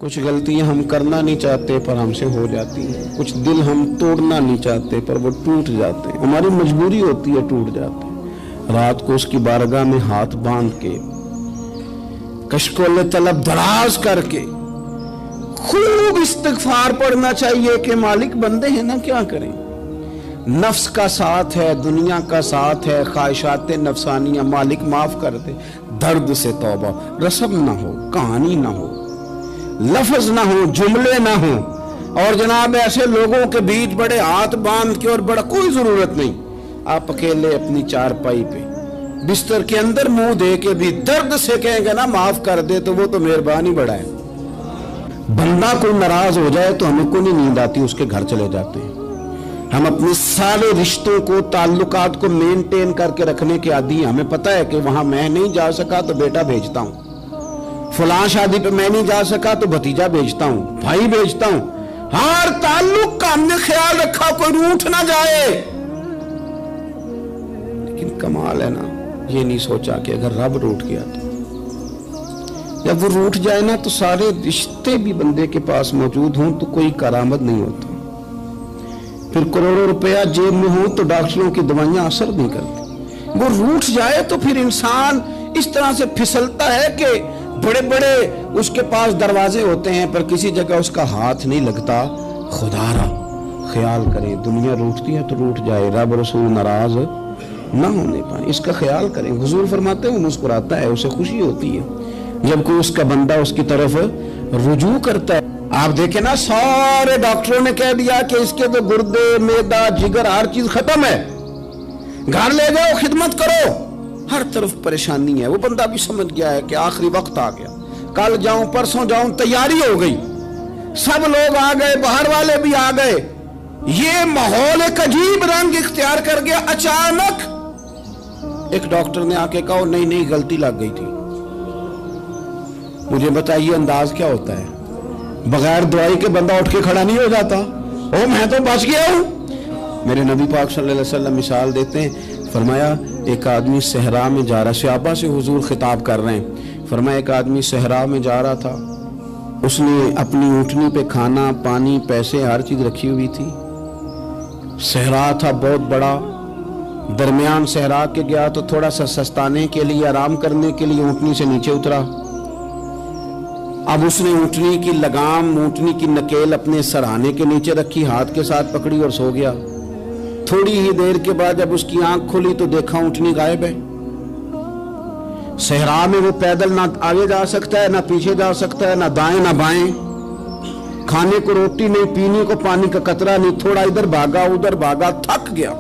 کچھ غلطیاں ہم کرنا نہیں چاہتے پر ہم سے ہو جاتی ہیں، کچھ دل ہم توڑنا نہیں چاہتے پر وہ ٹوٹ جاتے ہیں، ہماری مجبوری ہوتی ہے ٹوٹ جاتے ہیں۔ رات کو اس کی بارگاہ میں ہاتھ باندھ کے کشکول طلب دراز کر کے خوب استغفار پڑھنا چاہیے کہ مالک بندے ہیں نا، کیا کریں، نفس کا ساتھ ہے، دنیا کا ساتھ ہے، خواہشات نفسانیہ، مالک معاف کر دے۔ درد سے توبہ، رسم نہ ہو، کہانی نہ ہو، لفظ نہ ہو، جملے نہ ہو، اور جناب ایسے لوگوں کے بیچ بڑے ہاتھ باندھ کے اور بڑا کوئی ضرورت نہیں، آپ اکیلے اپنی چارپائی پہ بستر کے اندر منہ دے کے بھی درد سے کہیں گے نا معاف کر دے تو وہ تو مہربانی بڑا ہے۔ بندہ کوئی ناراض ہو جائے تو ہمیں کوئی نہیں نیند آتی، اس کے گھر چلے جاتے ہیں۔ ہم اپنے سارے رشتوں کو، تعلقات کو مینٹین کر کے رکھنے کے عادی ہیں، ہمیں پتہ ہے کہ وہاں میں نہیں جا سکا تو بیٹا بھیجتا ہوں، فلاں شادی پہ میں نہیں جا سکا تو بھتیجا بھیجتا ہوں، بھائی بھیجتا ہوں، ہر تعلق کا ہم نے خیال رکھا کوئی روٹھ نہ جائے۔ لیکن کمال ہے نا، یہ نہیں سوچا کہ اگر رب روٹھ گیا تو جب وہ روٹھ جائے نا تو سارے رشتے بھی بندے کے پاس موجود ہوں تو کوئی کرامت نہیں ہوتا، پھر کروڑوں روپیہ جیب میں ہوں تو ڈاکٹروں کی دوائیاں اثر نہیں کرتی۔ وہ روٹھ جائے تو پھر انسان اس طرح سے پھسلتا ہے کہ بڑے بڑے اس کے پاس دروازے ہوتے ہیں پر کسی جگہ اس کا ہاتھ نہیں لگتا۔ خدا را خیال کریں، دنیا روٹتی ہے تو روٹ جائے، رب رسول ناراض نہ ہونے پائیں، اس کا خیال کریں۔ حضور فرماتے ہیں وہ مسکراتا ہے، اسے خوشی ہوتی ہے جب کوئی اس کا بندہ اس کی طرف رجوع کرتا ہے۔ آپ دیکھیں نا، سارے ڈاکٹروں نے کہہ دیا کہ اس کے تو گردے، معدہ، جگر ہر چیز ختم ہے، گھر لے جاؤ، خدمت کرو، ہر طرف پریشانی ہے۔ وہ بندہ بھی سمجھ گیا ہے کہ آخری وقت آ گیا، کل جاؤں پرسوں جاؤں، تیاری ہو گئی، سب لوگ آ گئے، باہر والے بھی آ گئے، یہ ماحول ایک عجیب رنگ اختیار کر گیا۔ اچانک ایک ڈاکٹر نے آ کے کہا نہیں غلطی لگ گئی تھی۔ مجھے بتائیے انداز کیا ہوتا ہے؟ بغیر دوائی کے بندہ اٹھ کے کھڑا نہیں ہو جاتا، او میں تو بچ گیا ہوں۔ میرے نبی پاک صلی اللہ علیہ وسلم مثال دیتے ہیں، فرمایا ایک آدمی صحرا میں جا رہا، صحابہ سے حضور خطاب کر رہے ہیں، فرمایا ایک آدمی صحرا میں جا رہا تھا، اس نے اپنی اونٹنی پہ کھانا، پانی، پیسے، ہر چیز رکھی ہوئی تھی، صحرا تھا بہت بڑا، درمیان صحرا کے گیا تو تھوڑا سا سستانے کے لیے، آرام کرنے کے لیے اونٹنی سے نیچے اترا۔ اب اس نے اونٹنی کی لگام، اونٹنی کی نکیل اپنے سرہانے کے نیچے رکھی، ہاتھ کے ساتھ پکڑی اور سو گیا۔ تھوڑی ہی دیر کے بعد جب اس کی آنکھ کھلی تو دیکھا اونٹنی غائب ہے۔ صحرا میں وہ پیدل نہ آگے جا سکتا ہے، نہ پیچھے جا سکتا ہے، نہ دائیں نہ بائیں، کھانے کو روٹی نہیں، پینے کو پانی کا قطرہ نہیں، تھوڑا ادھر بھاگا ادھر بھاگا، تھک گیا۔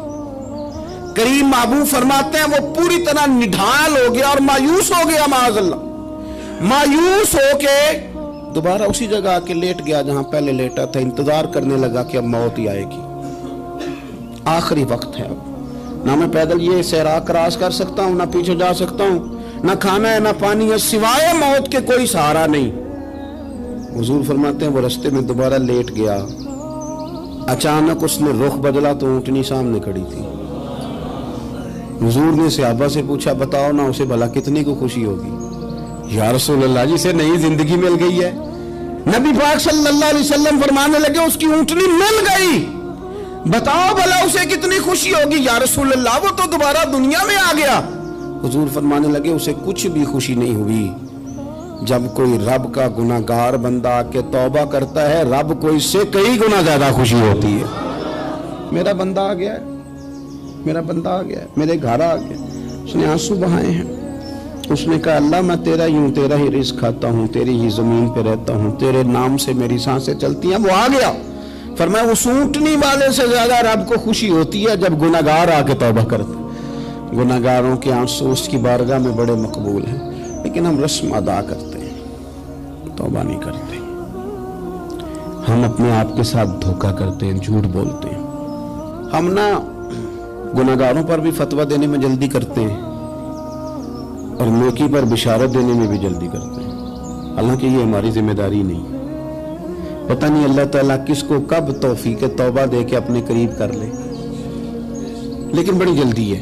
کریم محبوب فرماتے ہیں وہ پوری طرح نڈھال ہو گیا اور مایوس ہو گیا، معاذ اللہ، مایوس ہو کے دوبارہ اسی جگہ آ کے لیٹ گیا جہاں پہلے لیٹا تھا، انتظار کرنے لگا کہ اب موت ہی آئے گی، آخری وقت ہے، اب نہ میں پیدل یہ صحرا کراس کر سکتا ہوں، نہ پیچھے جا سکتا ہوں، نہ کھانا ہے نہ پانی ہے، سوائے موت کے کوئی سہارا نہیں۔ حضور فرماتے ہیں وہ رستے میں دوبارہ لیٹ گیا، اچانک اس نے رخ بدلا تو اونٹنی سامنے کھڑی تھی۔ حضور نے صحابہ سے پوچھا بتاؤ نا اسے بھلا کتنی کو خوشی ہوگی؟ یا رسول اللہ جسے نئی زندگی مل گئی ہے۔ نبی پاک صلی اللہ علیہ وسلم فرمانے لگے اس کی اونٹنی مل گئی، بتاؤ بھلا اسے کتنی خوشی ہوگی؟ یا رسول اللہ وہ تو دوبارہ دنیا میں آ گیا۔ حضور فرمانے لگے اسے کچھ بھی خوشی نہیں ہوئی۔ جب کوئی رب کا گناہگار بندہ آ کے توبہ کرتا ہے، رب کو اس سے کئی گنا زیادہ خوشی ہوتی ہے۔ میرا بندہ آ گیا ہے، میرا بندہ آ گیا ہے، میرے گھر آ گیا، اس نے آنسو بہائے ہیں، اس نے کہا اللہ میں تیرا ہی ہوں، تیرا ہی رزق کھاتا ہوں، تیری ہی زمین پہ رہتا ہوں، تیرے نام سے میری سانسیں چلتی ہیں۔ وہ آ گیا، فرمایا اس اونٹنی والے سے زیادہ رب کو خوشی ہوتی ہے جب گناہگار آ کے توبہ کرتا ہے۔ گناہگاروں کے آنسو اس کی بارگاہ میں بڑے مقبول ہیں، لیکن ہم رسم ادا کرتے ہیں، توبہ نہیں کرتے، ہم اپنے آپ کے ساتھ دھوکہ کرتے ہیں، جھوٹ بولتے ہیں، ہم نہ گناہگاروں پر بھی فتویٰ دینے میں جلدی کرتے ہیں اور نیکی پر بشارت دینے میں بھی جلدی کرتے ہیں، حالانکہ یہ ہماری ذمہ داری نہیں۔ پتہ نہیں اللہ تعالیٰ کس کو کب توفیق توبہ دے کے اپنے قریب کر لے، لیکن بڑی جلدی ہے۔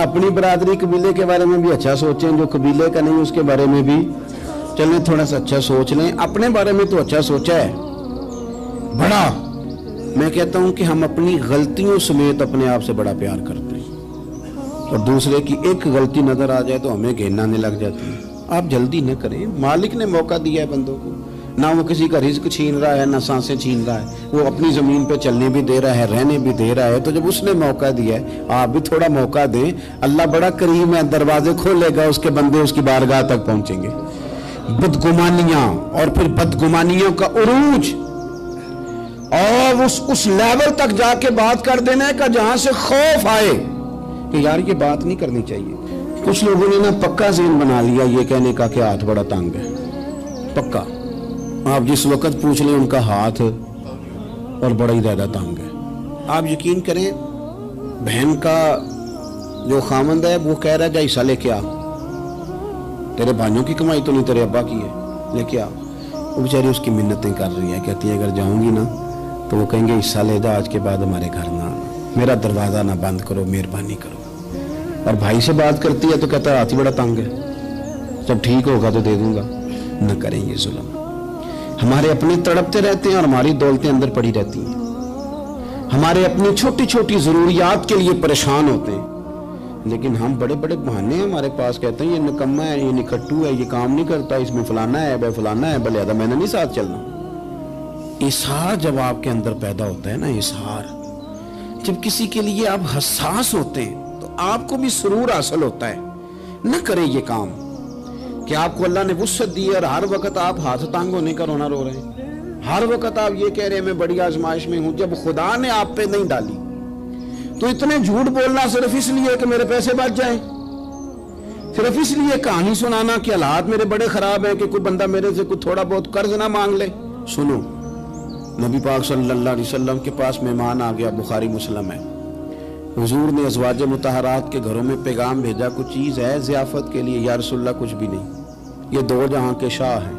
اپنی برادری قبیلے کے بارے میں بھی اچھا سوچیں, جو قبیلے کا نہیں اس کے بارے میں بھی چلیں تھوڑا سا اچھا سوچ لیں. اپنے بارے میں تو اچھا سوچا ہے بڑا. میں کہتا ہوں کہ ہم اپنی غلطیوں سمیت اپنے آپ سے بڑا پیار کرتے ہیں, اور دوسرے کی ایک غلطی نظر آ جائے تو ہمیں گھین آنے لگ جاتی ہے. آپ جلدی نہ کریں, مالک نے موقع دیا ہے بندوں کو, نہ وہ کسی کا رزق چھین رہا ہے نہ سانسیں چھین رہا ہے, وہ اپنی زمین پہ چلنے بھی دے رہا ہے, رہنے بھی دے رہا ہے. تو جب اس نے موقع دیا ہے آپ بھی تھوڑا موقع دیں. اللہ بڑا کریم ہے, دروازے کھولے گا, اس کے بندے اس کی بارگاہ تک پہنچیں گے. بدگمانیاں اور پھر بدگمانیوں کا عروج اور اس لیول تک جا کے بات کر دینا کا جہاں سے خوف آئے کہ یار یہ بات نہیں کرنی چاہیے. کچھ لوگوں نے نا پکا ذہن بنا لیا یہ کہنے کا کہ ہاتھ بڑا تنگ ہے. پکا آپ جس وقت پوچھ لیں ان کا ہاتھ اور بڑا ہی زیادہ تنگ ہے. آپ یقین کریں بہن کا جو خامند ہے وہ کہہ رہا ہے جا حصہ لے کے آ, تیرے بھائیوں کی کمائی تو نہیں تیرے ابا کی ہے, لے کے آ. وہ بیچاری اس کی منتیں کر رہی ہے, کہتی ہے اگر جاؤں گی نا تو وہ کہیں گے حصہ لے جا, آج کے بعد ہمارے گھر نہ آنا, میرا دروازہ نہ بند کرو, مہربانی کرو. اور بھائی سے بات کرتی ہے تو کہتا ہے ہاتھ ہی بڑا تنگ ہے, جب ٹھیک ہوگا تو دے دوں گا. نہ کریں یہ ظلم. ہمارے اپنے تڑپتے رہتے ہیں اور ہماری دولتیں اندر پڑی رہتی ہیں. ہمارے اپنی چھوٹی چھوٹی ضروریات کے لیے پریشان ہوتے ہیں, لیکن ہم بڑے بڑے بہانے ہیں ہمارے پاس, کہتے ہیں یہ نکما ہے, یہ نکھٹو ہے, یہ کام نہیں کرتا, اس میں فلانا ہے, بے فلانا ہے, بلے میں نے نہیں ساتھ چلنا. اظہار جب آپ کے اندر پیدا ہوتا ہے نا, اظہار جب کسی کے لیے آپ حساس ہوتے ہیں تو آپ کو بھی سرور حاصل ہوتا ہے. نہ کریں یہ کام کہ آپ کو اللہ نے وسعت دی ہے اور ہر وقت آپ ہاتھ تانگ ہونے کا رونا رو رہے ہیں, ہر وقت آپ یہ کہہ رہے ہیں میں بڑی آزمائش میں ہوں, جب خدا نے آپ پہ نہیں ڈالی. تو اتنے جھوٹ بولنا صرف اس لیے کہ میرے پیسے بچ جائیں, صرف اس لیے کہانی سنانا کہ حالات میرے بڑے خراب ہیں کہ کوئی بندہ میرے سے کوئی تھوڑا بہت قرض نہ مانگ لے. سنو, نبی پاک صلی اللہ علیہ وسلم کے پاس مہمان آ گیا, بخاری مسلم ہے. حضور نے ازواج مطہرات کے گھروں میں پیغام بھیجا, کچھ چیز ہے ضیافت کے لیے؟ یا رسول اللہ کچھ بھی نہیں, یہ دو جہاں کے شاہ ہیں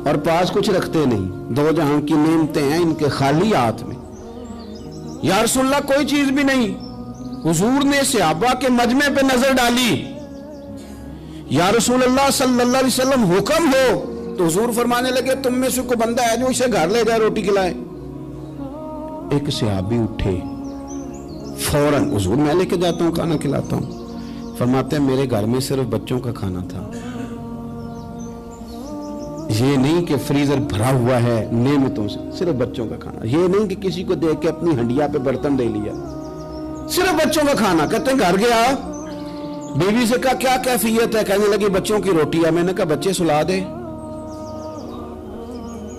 اور پاس کچھ رکھتے نہیں, دو جہاں کی نعمتیں ہیں ان کے خالی ہاتھ میں. یا رسول اللہ کوئی چیز بھی نہیں. حضور نے صحابہ کے مجمع پہ نظر ڈالی, یا رسول اللہ صلی اللہ علیہ وسلم حکم ہو. تو حضور فرمانے لگے تم میں سے کوئی بندہ ہے جو اسے گھر لے جائے روٹی کھلائے. ایک صحابی اٹھے فوراً, حضور میں لے کے جاتا ہوں کھانا کھلاتا ہوں. فرماتے ہیں میرے گھر میں صرف بچوں کا کھانا تھا, یہ نہیں کہ فریزر بھرا ہوا ہے نعمتوں سے, صرف بچوں کا کھانا. یہ نہیں کہ کسی کو دیکھ کے اپنی ہنڈیا پہ برتن دے لیا, صرف بچوں کا کھانا. کہتے ہیں گھر گیا, بیوی سے کہا کیا کیفیت ہے؟ کہنے لگی بچوں کی روٹی ہے. میں نے کہا بچے سلا دے,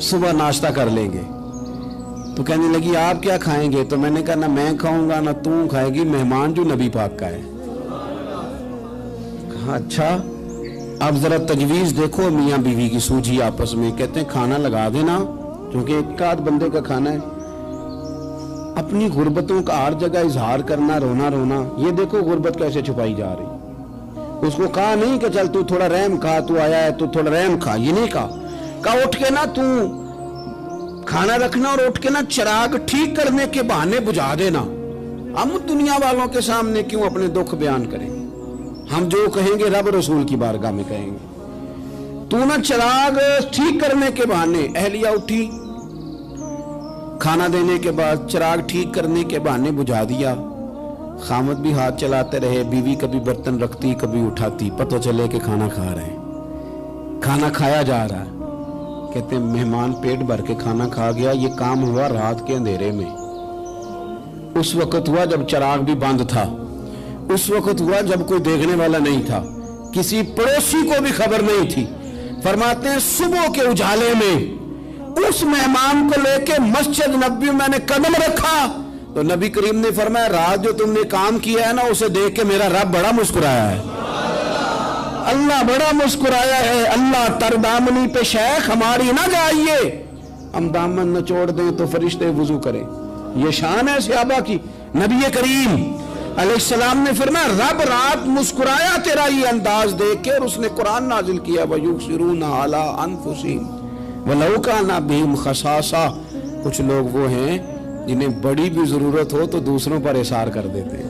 صبح ناشتہ کر لیں گے. تو کہنے لگی آپ کیا کھائیں گے؟ تو میں نے کہا نہ میں کھاؤں گا نہ تم کھائے گی, مہمان جو نبی پاک کا ہے. کہا اچھا, اب ذرا تجویز دیکھو میاں بیوی کی سوجھی آپس میں. کہتے ہیں کھانا لگا دینا کیونکہ ایک آدھ بندے کا کھانا ہے. اپنی غربتوں کا ہر جگہ اظہار کرنا, رونا رونا. یہ دیکھو غربت کیسے چھپائی جا رہی. اس کو کہا نہیں کہ چل تو تھوڑا رحم کھا, تو آیا ہے تو تھوڑا رحم کھا, یہ نہیں کہا. کہا اٹھ کے نا تو کھانا رکھنا اور اٹھ کے نا چراغ ٹھیک کرنے کے بہانے بجھا دینا. ہم دنیا والوں کے سامنے کیوں اپنے دکھ بیان کریں؟ ہم جو کہیں گے رب رسول کی بارگاہ میں کہیں گے. تو نا چراغ ٹھیک کرنے کے بہانے. اہلیہ اٹھی, کھانا دینے کے بعد چراغ ٹھیک کرنے کے بہانے بجھا دیا. خامد بھی ہاتھ چلاتے رہے, بیوی کبھی برتن رکھتی کبھی اٹھاتی, پتہ چلے کہ کھانا کھا رہے ہیں, کھانا کھایا جا رہا ہے. کہتے ہیں مہمان پیٹ بھر کے کھانا کھا گیا. یہ کام ہوا رات کے اندھیرے میں, اس وقت ہوا جب چراغ بھی بند تھا, اس وقت ہوا جب کوئی دیکھنے والا نہیں تھا, کسی پڑوسی کو بھی خبر نہیں تھی. فرماتے ہیں صبح کے اجالے میں اس مہمان کو لے کے مسجد نبوی میں نے قدم رکھا تو نبی کریم نے فرمایا رات جو تم نے کام کیا ہے نا اسے دیکھ کے میرا رب بڑا مسکرایا ہے, اللہ بڑا مسکرایا ہے. اللہ تردامنی پہ شیخ ہماری نہ جائیے, ہم دامن نہ چھوڑ دیں تو فرشتے وضو کریں. یہ شان ہے صحابہ کی. نبی کریم علیہ السلام نے فرمایا رب رات مسکرایا تیرا یہ انداز دیکھ کے, اور اس نے قرآن نازل کیا وَيُبْصِرُونَ عَلَىٰ أَنفُسِهِمْ وَلَوْ كَانَ بِهِمْ خَصَاصَةٌ. کچھ لوگ وہ ہیں جنہیں بڑی بھی ضرورت ہو تو دوسروں پر اثار کر دیتے ہیں.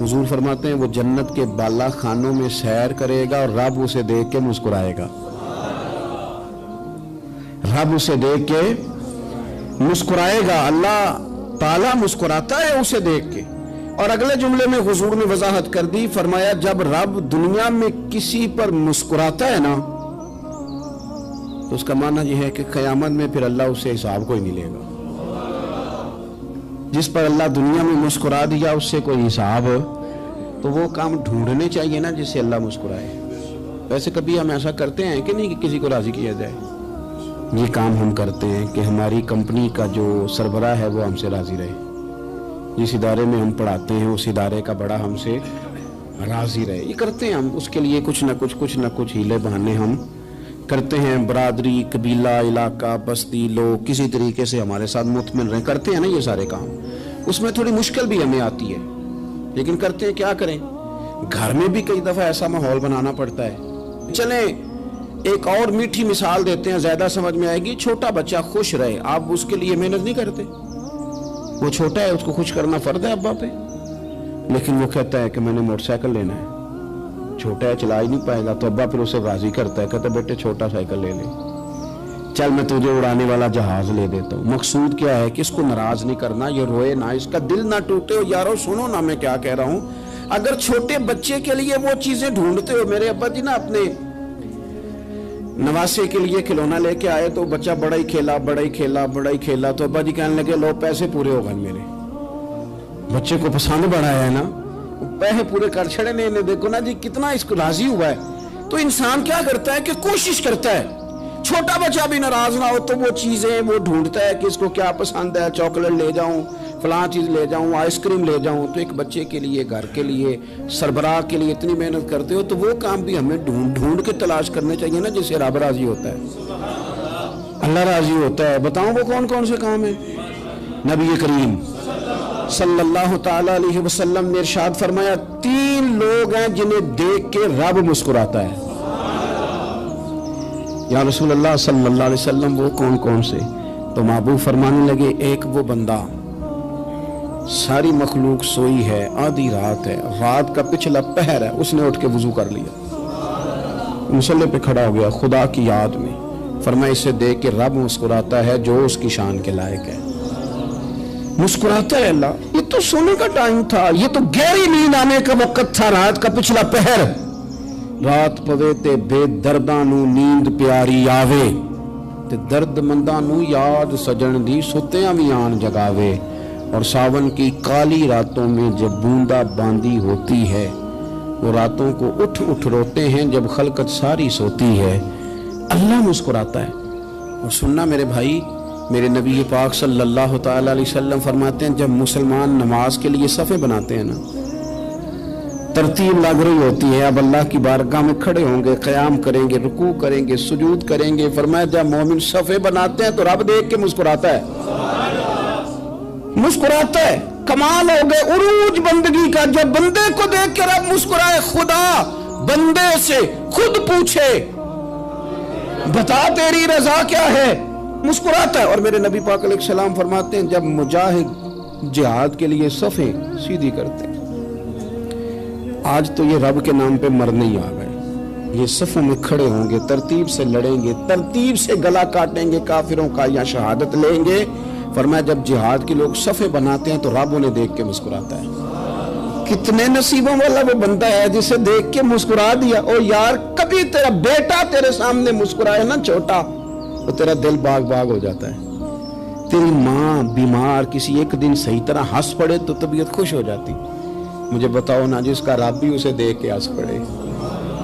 حضور فرماتے ہیں وہ جنت کے بالا خانوں میں سیر کرے گا اور رب اسے دیکھ کے مسکرائے گا، رب اسے دیکھ کے مسکرائے گا، اللہ تعالیٰ مسکراتا ہے اسے دیکھ کے۔ اور اگلے جملے میں حضور نے وضاحت کر دی، فرمایا جب رب دنیا میں کسی پر مسکراتا ہے نا تو اس کا معنی یہ ہے کہ قیامت میں پھر اللہ اسے حساب کوئی نہیں لے گا۔ جس پر اللہ دنیا میں مسکرا دیا اس سے کوئی حساب، تو وہ کام ڈھونڈنے چاہیے نا جس سے اللہ مسکرائے۔ ویسے کبھی ہم ایسا کرتے ہیں کہ نہیں کہ کسی کو راضی کیا جائے؟ یہ کام ہم کرتے ہیں کہ ہماری کمپنی کا جو سربراہ ہے وہ ہم سے راضی رہے، جس ادارے میں ہم پڑھاتے ہیں اس ادارے کا بڑا ہم سے راضی رہے۔ یہ کرتے ہیں ہم، اس کے لیے کچھ نہ کچھ ہیلے بہانے ہم کرتے ہیں۔ برادری، قبیلہ، علاقہ، بستی، لوگ کسی طریقے سے ہمارے ساتھ مطمئن رہیں، کرتے ہیں نا یہ سارے کام۔ اس میں تھوڑی مشکل بھی ہمیں آتی ہے لیکن کرتے ہیں، کیا کریں۔ گھر میں بھی کئی دفعہ ایسا ماحول بنانا پڑتا ہے۔ چلیں ایک اور میٹھی مثال دیتے ہیں، زیادہ سمجھ میں آئے گی۔ چھوٹا بچہ خوش رہے، آپ اس کے لیے محنت نہیں کرتے؟ وہ چھوٹا ہے، اس کو خوش کرنا فرض ہے ابا پہ، لیکن وہ کہتا ہے کہ میں نے موٹر سائیکل لینا ہے۔ چھوٹا ہے، چلا ہی نہیں پائے گا، تو ابا پھر اسے راضی کرتا ہے، کہتا ہے بیٹے چھوٹا سائیکل لے لے، چل میں تجھے اڑانے والا جہاز لے دیتا ہوں۔ مقصود کیا ہے کہ اس کو ناراض نہیں کرنا، یہ روئے نہ، اس کا دل نہ ٹوٹے۔ یارو سنو نا میں کیا کہہ رہا ہوں، اگر چھوٹے بچے کے لیے وہ چیزیں ڈھونڈتے ہو، میرے ابا جی نا اپنے نواسے کے لیے کھلونا لے کے آئے تو بچہ بڑا ہی کھیلا تو ابا جی کہنے لگے لو پیسے پورے ہو گئے، میرے بچے کو پسند بڑا ہے نا، پیسے پورے کر چھڑے نے، دیکھو نا جی کتنا اس کو راضی ہوا ہے۔ تو انسان کیا کرتا ہے کہ کوشش کرتا ہے، چھوٹا بچہ بھی ناراض نہ ہو تو وہ چیزیں وہ ڈھونڈتا ہے کہ اس کو کیا پسند ہے، چاکلیٹ لے جاؤں، فلاں چیز لے جاؤں، آئس کریم لے جاؤں۔ تو ایک بچے کے لیے، گھر کے لیے، سربراہ کے لیے اتنی محنت کرتے ہو تو وہ کام بھی ہمیں ڈھونڈ کے تلاش کرنے چاہیے نا جس سے رب راضی ہوتا ہے، اللہ راضی ہوتا ہے۔ بتاؤں وہ کون کون سے کام ہیں؟ نبی کریم صلی اللہ تعالی علیہ وسلم نے ارشاد فرمایا 3 لوگ ہیں جنہیں دیکھ کے رب مسکراتا ہے۔ یا رسول اللہ صلی اللہ علیہ وسلم وہ کون کون سے؟ تو محبوب فرمانے لگے ایک وہ بندہ ساری مخلوق سوئی ہے، آدھی رات ہے، رات کا پچھلا پہر ہے، اس نے اٹھ کے وضو کر لیا، مصلی پہ کھڑا ہو گیا خدا کی یاد میں، فرمایا اسے دیکھ کے رب مسکراتا ہے جو اس کی شان کے لائق ہے، مسکراتا ہے اللہ۔ یہ تو سونے کا ٹائم تھا، یہ تو گہری نیند آنے کا وقت تھا، رات کا پچھلا پہر، رات پوے تے بے درداں نو نیند پیاری آوے تے درد منداں نو یاد سجن دی ستیاں وی آن جگاوے، اور ساون کی کالی راتوں میں جب بوندا باندی ہوتی ہے، وہ راتوں کو اٹھ روتے ہیں جب خلقت ساری سوتی ہے، اللہ مسکراتا ہے۔ اور سننا میرے بھائی، میرے نبی پاک صلی اللہ تعالی علیہ وسلم فرماتے ہیں جب مسلمان نماز کے لیے صفیں بناتے ہیں نا، ترتیب لگ رہی ہوتی ہے، اب اللہ کی بارگاہ میں کھڑے ہوں گے، قیام کریں گے، رکوع کریں گے، سجود کریں گے، فرمایا جب مومن صفیں بناتے ہیں تو رب دیکھ کے مسکراتا ہے، مسکراتا ہے۔ کمال ہو گئے عروج بندگی کا، جب بندے کو دیکھ کے رب مسکرائے، خدا بندے سے خود پوچھے بتا تیری رضا کیا ہے، مسکراتا ہے۔ اور میرے نبی پاک علیہ السلام فرماتے ہیں جب مجاہد جہاد کے لیے صفیں سیدھی کرتے ہیں، آج تو یہ رب کے نام پہ مرنے ہی آ گئے، یہ صفوں میں کھڑے ہوں گے، ترتیب سے لڑیں گے، ترتیب سے گلا کاٹیں گے کافروں کا یا شہادت لیں گے۔ فرمایا جب جہاد کے لوگ صفیں بناتے ہیں تو رب انہیں دیکھ کے مسکراتا ہے۔ کتنے نصیبوں والا وہ بندہ ہے جسے دیکھ کے مسکرا دیا۔ او یار کبھی تیرا بیٹا تیرے سامنے مسکرائے نا چھوٹا، تو تیرا دل باغ باغ ہو جاتا ہے۔ تیری ماں بیمار کسی ایک دن صحیح طرح ہنس پڑے تو طبیعت خوش ہو جاتی۔ مجھے بتاؤ نا جس کا رب بھی اسے دیکھ کے ہنس پڑے،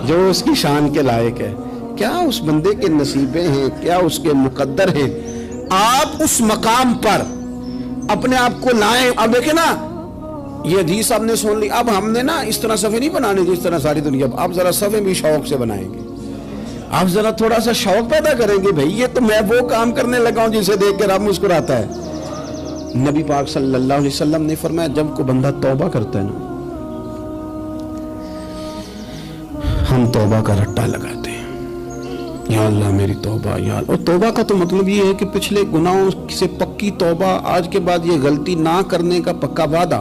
جو اس کی شان کے لائق ہے، کیا اس بندے کے نصیبیں ہیں، کیا اس کے مقدر ہیں۔ آپ اس مقام پر اپنے آپ کو لائیں۔ اب دیکھیں نا یہ حدیث آپ نے سن لی، اب ہم نے نا اس طرح صفیں نہیں بنانے جس طرح ساری دنیا، اب ذرا صفیں بھی شوق سے بنائیں گے، آپ ذرا تھوڑا سا شوق پیدا کریں گے، بھئی یہ تو میں وہ کام کرنے لگا ہوں جسے دیکھ کے رب مسکراتا ہے۔ نبی پاک صلی اللہ علیہ وسلم نے فرمایا جب کوئی بندہ توبہ کرتا ہے نا، ہم توبہ کا رٹا لگاتے ہیں، یا اللہ میری توبہ یا اللہ۔ اور توبہ کا تو مطلب یہ ہے کہ پچھلے گناہوں سے پکی توبہ، آج کے بعد یہ غلطی نہ کرنے کا پکا وعدہ۔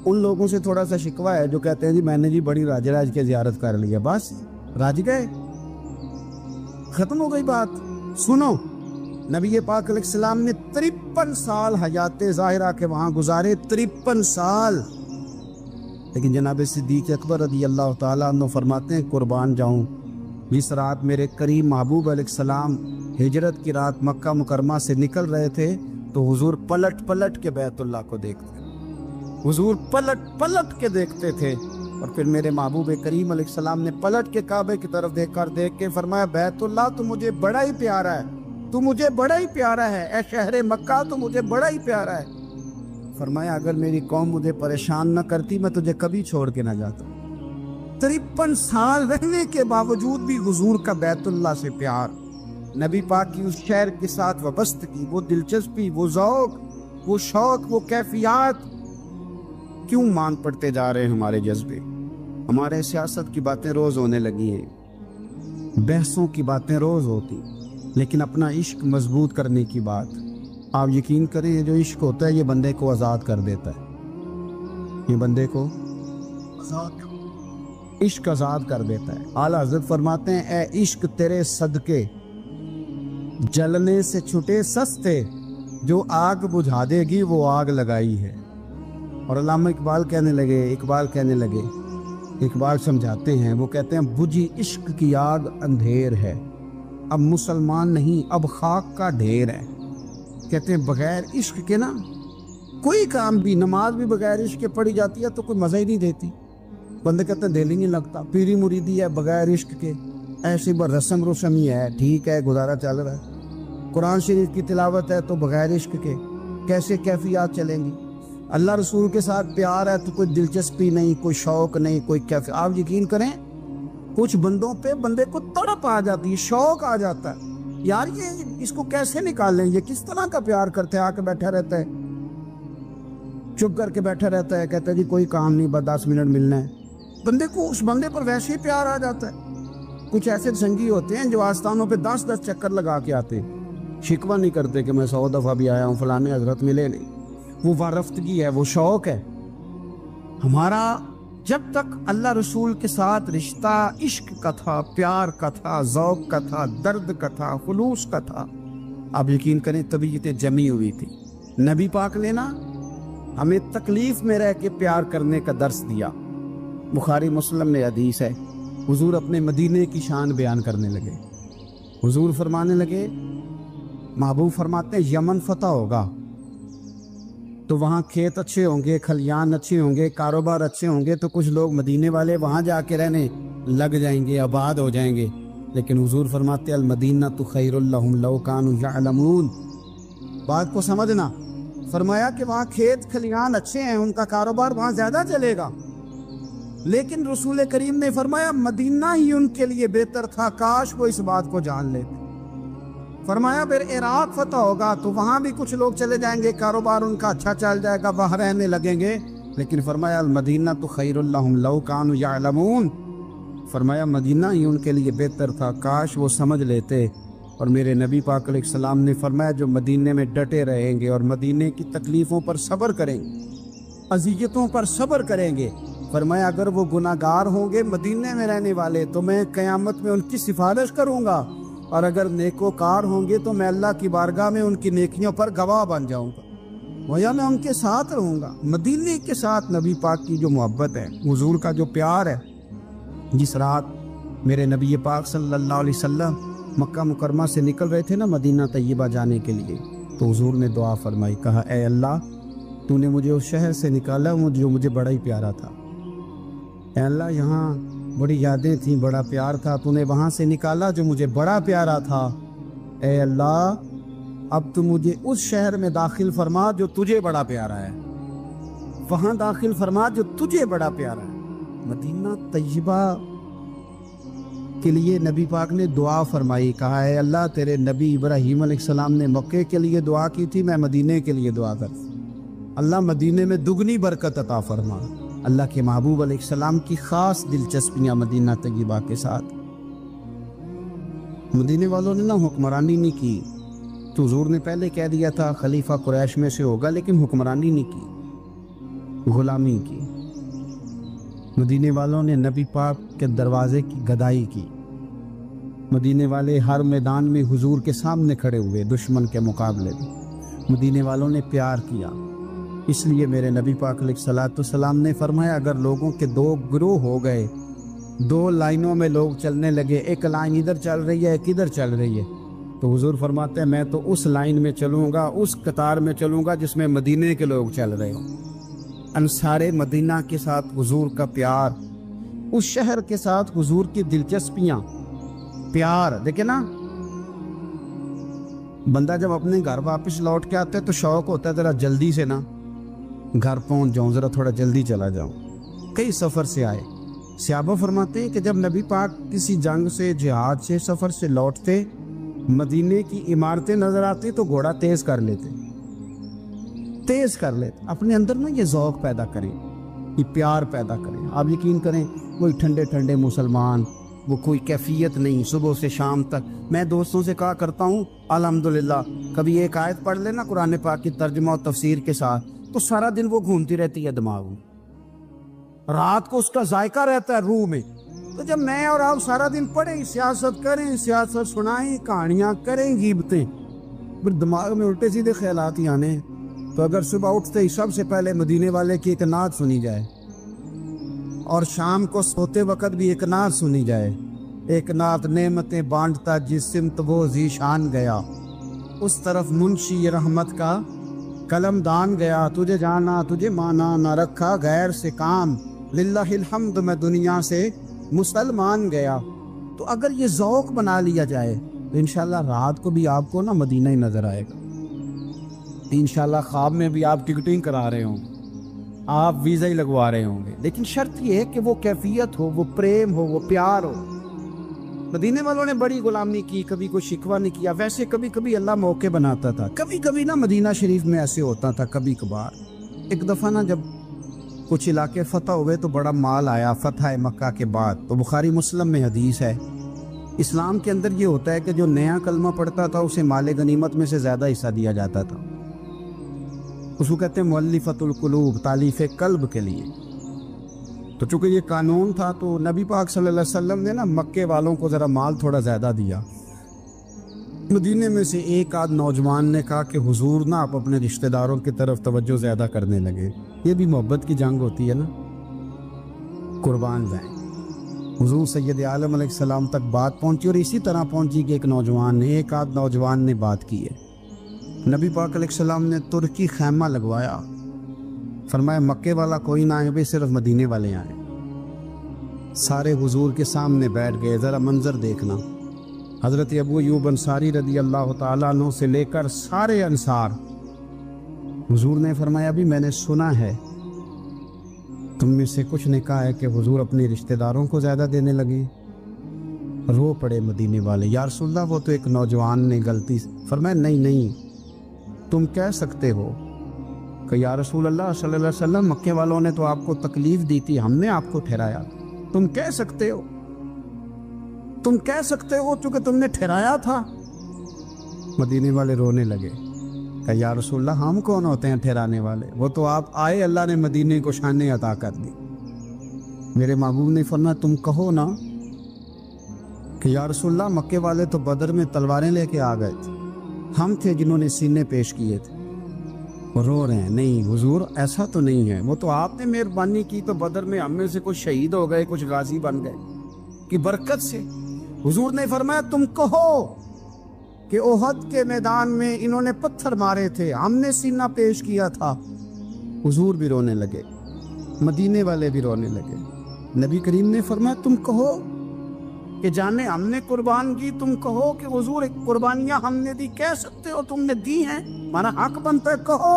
ان لوگوں سے تھوڑا سا شکوہ ہے جو کہتے ہیں جی میں نے جی بڑی راج راج کے زیارت کر لی ہے، بس راج گئے، ختم ہو گئی بات۔ سنو، نبی پاک علیہ السلام نے 53 سال حیات ظاہرہ کے وہاں گزارے، 53 سال، لیکن جناب صدیق اکبر رضی اللہ تعالیٰ عنہ فرماتے ہیں قربان جاؤں، جس رات میرے کریم محبوب علیہ السلام ہجرت کی رات مکہ مکرمہ سے نکل رہے تھے تو حضور پلٹ پلٹ کے بیت اللہ کو دیکھتے، حضور پلٹ پلٹ کے دیکھتے تھے، اور پھر میرے محبوب کریم علیہ السلام نے پلٹ کے کعبے کی طرف دیکھ کے فرمایا بیت اللہ تو مجھے بڑا ہی پیارا ہے، تو مجھے بڑا ہی پیارا ہے، اے شہر مکہ تو مجھے بڑا ہی پیارا ہے۔ فرمایا اگر میری قوم مجھے پریشان نہ کرتی میں تجھے کبھی چھوڑ کے نہ جاتا۔ 53 سال رہنے کے باوجود بھی حضور کا بیت اللہ سے پیار، نبی پاک کی اس شہر کے ساتھ وابستگی، وہ دلچسپی، وہ ذوق، وہ شوق، وہ کیفیات، کیوں مان پڑتے جا رہے ہیں ہمارے جذبے؟ ہمارے سیاست کی باتیں روز ہونے لگی ہیں، بحثوں کی باتیں روز ہوتی، لیکن اپنا عشق مضبوط کرنے کی بات، آپ یقین کریں یہ جو عشق ہوتا ہے یہ بندے کو آزاد کر دیتا ہے، یہ بندے کو عشق آزاد کر دیتا ہے۔ اعلیٰ حضرت فرماتے ہیں اے عشق تیرے صدقے جلنے سے چھٹے سستے، جو آگ بجھا دے گی وہ آگ لگائی ہے۔ اور علامہ اقبال کہنے لگے اقبال سمجھاتے ہیں، وہ کہتے ہیں بجھی عشق کی آگ اندھیر ہے، اب مسلمان نہیں اب خاک کا ڈھیر ہے۔ کہتے ہیں بغیر عشق کے نا کوئی کام بھی، نماز بھی بغیر عشق کے پڑھی جاتی ہے تو کوئی مزہ ہی نہیں دیتی، بندے کہتے ہیں دل ہی نہیں لگتا، پیری مریدی ہے بغیر عشق کے ایسی رسم ہی ہے، ٹھیک ہے گزارا چل رہا ہے، قرآن شریف کی تلاوت ہے تو بغیر عشق کے کیسے کیفیات چلیں گی؟ اللہ رسول کے ساتھ پیار ہے تو کوئی دلچسپی نہیں، کوئی شوق نہیں، کوئی کیفیت۔ آپ یقین کریں کچھ بندوں پہ بندے کو تڑپ آ جاتی ہے، شوق آ جاتا ہے، یار یہ اس کو کیسے نکالیں، یہ کس طرح کا پیار کرتے ہیں، آ کے بیٹھا رہتا ہے، چپ کر کے بیٹھا رہتا ہے، کہتا ہے جی کوئی کام نہیں بس 10 منٹ ملنا ہے، بندے کو اس بندے پر ویسے ہی پیار آ جاتا ہے۔ کچھ ایسے سنگی ہوتے ہیں جو آستانوں پہ 10 چکر لگا کے آتے ہیں، شکوہ نہیں کرتے کہ میں 100 دفعہ بھی آیا ہوں فلانے حضرت ملے نہیں، وہ وارفتگی ہے، وہ شوق ہے ہمارا۔ جب تک اللہ رسول کے ساتھ رشتہ عشق کا تھا، پیار کا تھا، ذوق کا تھا، درد کا تھا، خلوص کا تھا، آپ یقین کریں طبیعتیں جمی ہوئی تھی۔ نبی پاک نے نا ہمیں تکلیف میں رہ کے پیار کرنے کا درس دیا۔ بخاری مسلم میں حدیث ہے، حضور اپنے مدینے کی شان بیان کرنے لگے، حضور فرمانے لگے، محبوب فرماتے ہیں یمن فتح ہوگا تو وہاں کھیت اچھے ہوں گے، کھلیان اچھے ہوں گے، کاروبار اچھے ہوں گے، تو کچھ لوگ مدینے والے وہاں جا کے رہنے لگ جائیں گے، آباد ہو جائیں گے، لیکن حضور فرماتے المدینہ تو خیر لہم لو کانوا یعلمون۔ بات کو سمجھنا، فرمایا کہ وہاں کھیت کھلیان اچھے ہیں، ان کا کاروبار وہاں زیادہ چلے گا، لیکن رسول کریم نے فرمایا مدینہ ہی ان کے لیے بہتر تھا، کاش وہ اس بات کو جان لیتے۔ فرمایا پھر عراق فتح ہوگا تو وہاں بھی کچھ لوگ چلے جائیں گے، کاروبار ان کا اچھا چل جائے گا، وہاں رہنے لگیں گے، لیکن فرمایا المدینہ تو خیر لہم لو کانوا یعلمون، فرمایا مدینہ ہی ان کے لیے بہتر تھا، کاش وہ سمجھ لیتے۔ اور میرے نبی پاک علیہ السلام نے فرمایا جو مدینے میں ڈٹے رہیں گے اور مدینے کی تکلیفوں پر صبر کریں گے، اذیتوں پر صبر کریں گے، فرمایا اگر وہ گناہ گار ہوں گے مدینے میں رہنے والے تو میں قیامت میں ان کی سفارش کروں گا، اور اگر نیکوکار ہوں گے تو میں اللہ کی بارگاہ میں ان کی نیکیوں پر گواہ بن جاؤں گا، گویا میں ان کے ساتھ رہوں گا۔ مدینے کے ساتھ نبی پاک کی جو محبت ہے، حضور کا جو پیار ہے، جس رات میرے نبی پاک صلی اللہ علیہ وسلم مکہ مکرمہ سے نکل رہے تھے نا مدینہ طیبہ جانے کے لیے، تو حضور نے دعا فرمائی، کہا اے اللہ تو نے مجھے اس شہر سے نکالا جو مجھے بڑا ہی پیارا تھا، اے اللہ یہاں بڑی یادیں تھیں، بڑا پیار تھا، تو نے وہاں سے نکالا جو مجھے بڑا پیارا تھا، اے اللہ اب تو مجھے اس شہر میں داخل فرما جو تجھے بڑا پیارا ہے، وہاں داخل فرما جو تجھے بڑا پیارا ہے۔ مدینہ طیبہ کے لیے نبی پاک نے دعا فرمائی، کہا اے اللہ تیرے نبی ابراہیم علیہ السلام نے مکے کے لیے دعا کی تھی، میں مدینے کے لیے دعا کر، اللہ مدینے میں دگنی برکت عطا فرما۔ اللہ کے محبوب علیہ السلام کی خاص دلچسپیاں مدینہ طیبہ کے ساتھ، مدینے والوں نے نہ حکمرانی نہیں کی، تو حضور نے پہلے کہہ دیا تھا خلیفہ قریش میں سے ہوگا، لیکن حکمرانی نہیں کی، غلامی کی، مدینے والوں نے نبی پاک کے دروازے کی گدائی کی، مدینے والے ہر میدان میں حضور کے سامنے کھڑے ہوئے دشمن کے مقابلے میں، مدینے والوں نے پیار کیا۔ اس لیے میرے نبی پاک علیہ الصلوۃ والسلام نے فرمایا اگر لوگوں کے دو گروہ ہو گئے، دو لائنوں میں لوگ چلنے لگے، ایک لائن ادھر چل رہی ہے ایک ادھر چل رہی ہے، تو حضور فرماتے ہیں میں تو اس لائن میں چلوں گا، اس قطار میں چلوں گا جس میں مدینے کے لوگ چل رہے ہوں۔ انصار مدینہ کے ساتھ حضور کا پیار، اس شہر کے ساتھ حضور کی دلچسپیاں، پیار دیکھیں نا، بندہ جب اپنے گھر واپس لوٹ کے آتا ہے تو شوق ہوتا ہے ذرا جلدی سے نا گھر پہنچ جاؤں، ذرا تھوڑا جلدی چلا جاؤں۔ کئی سفر سے آئے، صحابہ فرماتے ہیں کہ جب نبی پاک کسی جنگ سے، جہاد سے، سفر سے لوٹتے، مدینے کی عمارتیں نظر آتی تو گھوڑا تیز کر لیتے، اپنے اندر نا یہ ذوق پیدا کریں، یہ پیار پیدا کریں۔ آپ یقین کریں کوئی ٹھنڈے ٹھنڈے مسلمان، وہ کوئی کیفیت نہیں، صبح سے شام تک میں دوستوں سے کہا کرتا ہوں الحمدللہ کبھی ایک آیت پڑھ لینا قرآن پاک کی ترجمہ و تفسیر کے ساتھ تو سارا دن وہ گھومتی رہتی ہے دماغ میں، رات کو اس کا ذائقہ رہتا ہے روح میں۔ تو جب میں اور آپ سارا دن پڑھیں، سیاست کریں، سیاست سنائیں، کہانیاں کریں، غیبتیں، پھر دماغ میں الٹے سیدھے خیالات ہی آنے ہیں۔ تو اگر صبح اٹھتے ہی سب سے پہلے مدینے والے کی ایک نعت سنی جائے اور شام کو سوتے وقت بھی ایک نعت سنی جائے، ایک نعت نعمتیں بانٹتا جس سمت وہ ذیشان گیا، اس طرف منشی رحمت کا قلم دان گیا، تجھے جانا تجھے مانا نہ رکھا غیر سے کام، للہ الحمد میں دنیا سے مسلمان گیا۔ تو اگر یہ ذوق بنا لیا جائے تو انشاءاللہ رات کو بھی آپ کو نا مدینہ ہی نظر آئے گا، انشاءاللہ خواب میں بھی آپ ٹکٹنگ کرا رہے ہوں، آپ ویزا ہی لگوا رہے ہوں گے، لیکن شرط یہ ہے کہ وہ کیفیت ہو، وہ پریم ہو، وہ پیار ہو۔ مدینے والوں نے بڑی غلامی کی، کبھی کوئی شکوہ نہیں کیا، ویسے کبھی کبھی اللہ موقع بناتا تھا، کبھی کبھی نا مدینہ شریف میں ایسے ہوتا تھا کبھی کبھار۔ ایک دفعہ نا جب کچھ علاقے فتح ہوئے تو بڑا مال آیا فتح مکہ کے بعد، تو بخاری مسلم میں حدیث ہے، اسلام کے اندر یہ ہوتا ہے کہ جو نیا کلمہ پڑھتا تھا اسے مال غنیمت میں سے زیادہ حصہ دیا جاتا تھا، اس کو کہتے ہیں مؤلفۃ القلوب، تالیف قلب کے لیے۔ تو چونکہ یہ قانون تھا تو نبی پاک صلی اللہ علیہ وسلم نے نا مکے والوں کو ذرا مال تھوڑا زیادہ دیا۔ مدینے میں سے ایک آدھ نوجوان نے کہا کہ حضور نا آپ اپنے رشتہ داروں کی طرف توجہ زیادہ کرنے لگے، یہ بھی محبت کی جنگ ہوتی ہے نا، قربان جائیں۔ حضور سید عالم علیہ السلام تک بات پہنچی اور اسی طرح پہنچی کہ ایک آدھ نوجوان نے بات کی ہے۔ نبی پاک علیہ السلام نے ترکی خیمہ لگوایا، فرمایا مکے والا کوئی نہ آئے، صرف مدینے والے آئیں۔ سارے حضور کے سامنے بیٹھ گئے، ذرا منظر دیکھنا، حضرت ابو ایوب انصاری رضی اللہ تعالیٰ عنہ سے لے کر سارے انصار۔ حضور نے فرمایا ابھی میں نے سنا ہے تم میں سے کچھ نے کہا ہے کہ حضور اپنے رشتہ داروں کو زیادہ دینے لگے۔ رو پڑے مدینے والے، یا رسول اللہ وہ تو ایک نوجوان نے غلطی۔ فرمایا نہیں تم کہہ سکتے ہو کہ یا رسول اللہ صلی اللہ علیہ وسلم مکے والوں نے تو آپ کو تکلیف دی تھی، ہم نے آپ کو ٹھہرایا، تم کہہ سکتے ہو چونکہ تم نے ٹھہرایا تھا۔ مدینے والے رونے لگے کہ یا رسول اللہ ہم کون ہوتے ہیں ٹھہرانے والے، وہ تو آپ آئے، اللہ نے مدینے کو شان عطا کر دی۔ میرے محبوب نے فرمایا تم کہو نا کہ یا رسول اللہ مکے والے تو بدر میں تلواریں لے کے آ گئے تھے، ہم تھے جنہوں نے سینے پیش کیے تھے۔ وہ رو رہے ہیں، نہیں حضور ایسا تو نہیں ہے، وہ تو آپ نے مہربانی کی تو بدر میں ہم میں سے کچھ شہید ہو گئے، کچھ غازی بن گئے کی برکت سے۔ حضور نے فرمایا تم کہو کہ احد کے میدان میں انہوں نے پتھر مارے تھے، ہم نے سینہ پیش کیا تھا۔ حضور بھی رونے لگے، مدینے والے بھی رونے لگے۔ نبی کریم نے فرمایا تم کہو کہ جانے ہم نے قربان کی، تم کہو کہ حضور ایک قربانیاں ہم نے دی، کہہ سکتے ہو تم نے دی ہیں، ہمارا حق بنتا ہے کہو۔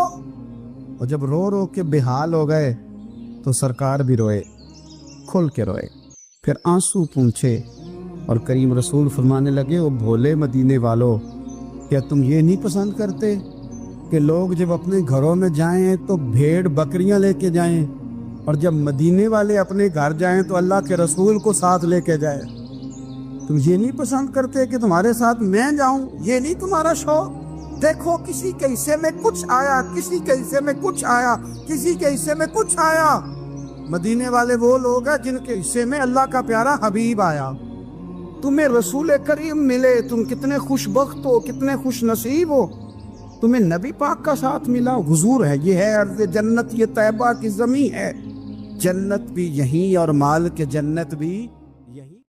اور جب رو رو کے بے حال ہو گئے تو سرکار بھی روئے، کھل کے روئے، پھر آنسو پونچھے اور کریم رسول فرمانے لگے او بھولے مدینے والو، کیا تم یہ نہیں پسند کرتے کہ لوگ جب اپنے گھروں میں جائیں تو بھیڑ بکریاں لے کے جائیں، اور جب مدینے والے اپنے گھر جائیں تو اللہ کے رسول کو ساتھ لے کے جائیں؟ تم یہ نہیں پسند کرتے کہ تمہارے ساتھ میں جاؤں؟ یہ نہیں تمہارا شوق دیکھو کسی کے حصے میں کچھ آیا، کسی کے حصے میں کچھ آیا، کسی کے حصے میں کچھ آیا۔ مدینے والے وہ لوگ ہیں جن کے حصے میں اللہ کا پیارا حبیب آیا۔ تمہیں رسول کریم ملے، تم کتنے خوش بخت ہو، کتنے خوش نصیب ہو، تمہیں نبی پاک کا ساتھ ملا۔ حضور ہے، یہ ہے ارض جنت، یہ طیبہ کی زمین ہے، جنت بھی یہیں اور مال کے جنت بھی